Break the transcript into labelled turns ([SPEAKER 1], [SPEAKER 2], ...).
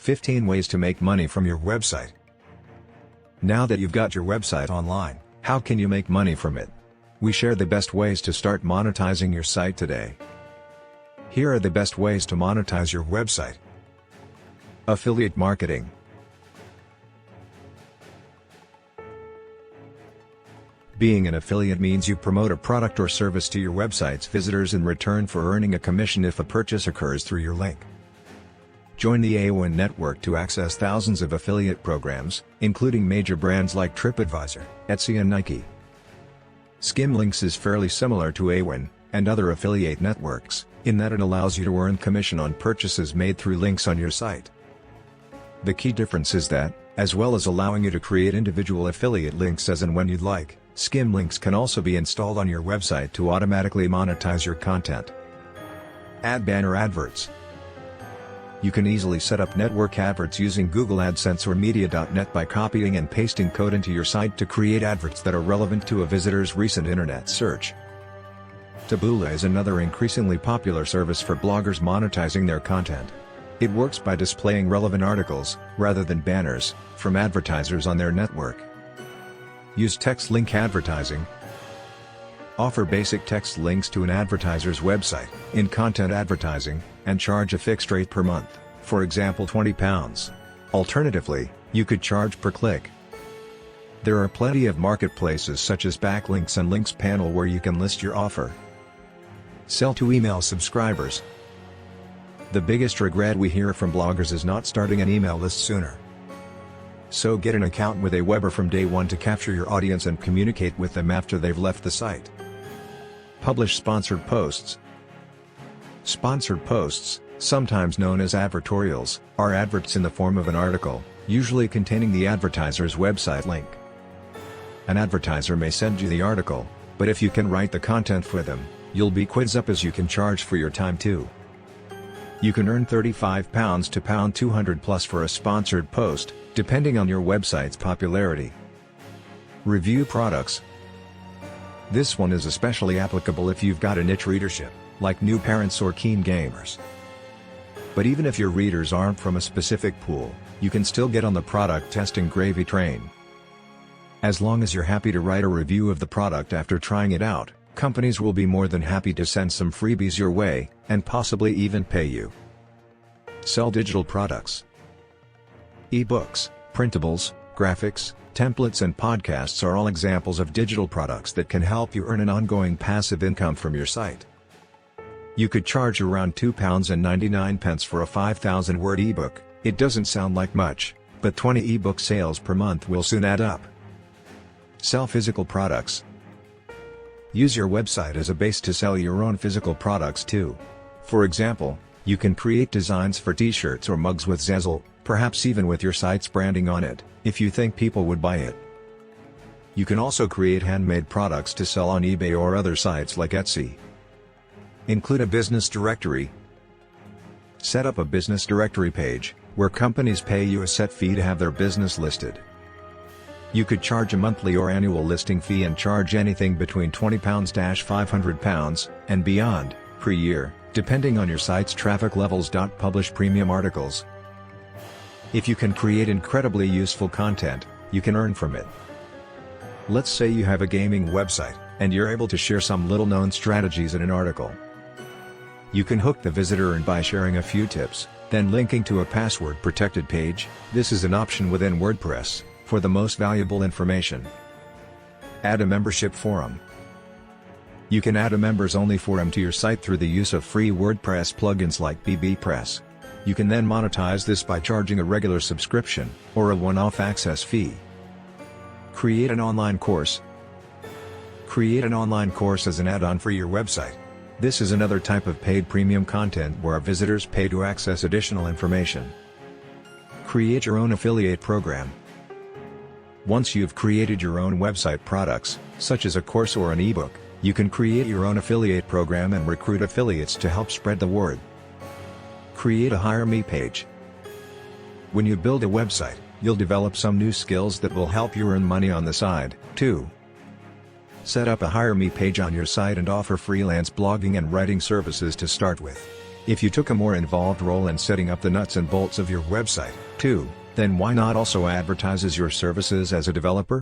[SPEAKER 1] 15 ways to make money from your website. Now that you've got your website online, how can you make money from it? We share the best ways to start monetizing your site today. Here are the best ways to monetize your website. Affiliate marketing. Being an affiliate means you promote a product or service to your website's visitors in return for earning a commission if a purchase occurs through your link. Join the AWIN network to access thousands of affiliate programs, including major brands like TripAdvisor, Etsy and Nike. Skimlinks is fairly similar to AWIN and other affiliate networks, in that it allows you to earn commission on purchases made through links on your site. The key difference is that, as well as allowing you to create individual affiliate links as and when you'd like, Skimlinks can also be installed on your website to automatically monetize your content. Add banner adverts. You can easily set up network adverts using Google AdSense or Media.net by copying and pasting code into your site to create adverts that are relevant to a visitor's recent internet search. Taboola is another increasingly popular service for bloggers monetizing their content. It works by displaying relevant articles, rather than banners, from advertisers on their network. Use text link advertising. Offer basic text links to an advertiser's website, in content advertising, and charge a fixed rate per month, for example £20. Alternatively, you could charge per click. There are plenty of marketplaces such as Backlinks and Links Panel where you can list your offer. Sell to email subscribers. The biggest regret we hear from bloggers is not starting an email list sooner. So get an account with Aweber from day one to capture your audience and communicate with them after they've left the site. Publish sponsored posts. Sponsored posts, sometimes known as advertorials, are adverts in the form of an article, usually containing the advertiser's website link. An advertiser may send you the article, but if you can write the content for them, you'll be quids up as you can charge for your time too. You can earn £35 to £200 plus for a sponsored post, depending on your website's popularity. Review products. This one is especially applicable if you've got a niche readership, like new parents or keen gamers. But even if your readers aren't from a specific pool, you can still get on the product testing gravy train. As long as you're happy to write a review of the product after trying it out, companies will be more than happy to send some freebies your way, and possibly even pay you. Sell digital products. Ebooks, printables, graphics, templates and podcasts are all examples of digital products that can help you earn an ongoing passive income from your site. You could charge around £2.99 for a 5,000-word ebook. It doesn't sound like much, but 20 ebook sales per month will soon add up. Sell physical products. Use your website as a base to sell your own physical products too. For example, you can create designs for t-shirts or mugs with Zazzle, perhaps even with your site's branding on it, if you think people would buy it. You can also create handmade products to sell on eBay or other sites like Etsy. Include a business directory. Set up a business directory page, where companies pay you a set fee to have their business listed. You could charge a monthly or annual listing fee and charge anything between £20–500 and beyond per year, depending on your site's traffic levels. Publish premium articles. If you can create incredibly useful content, you can earn from it. Let's say you have a gaming website, and you're able to share some little-known strategies in an article. You can hook the visitor in by sharing a few tips, then linking to a password-protected page. This is an option within WordPress for the most valuable information. Add a membership forum. You can add a members-only forum to your site through the use of free WordPress plugins like bbPress. You can then monetize this by charging a regular subscription, or a one-off access fee. Create an online course. Create an online course as an add-on for your website. This is another type of paid premium content where visitors pay to access additional information. Create your own affiliate program. Once you've created your own website products, such as a course or an ebook, you can create your own affiliate program and recruit affiliates to help spread the word. Create a Hire Me page. When you build a website, you'll develop some new skills that will help you earn money on the side, too. Set up a Hire Me page on your site and offer freelance blogging and writing services to start with. If you took a more involved role in setting up the nuts and bolts of your website, too, then why not also advertise your services as a developer?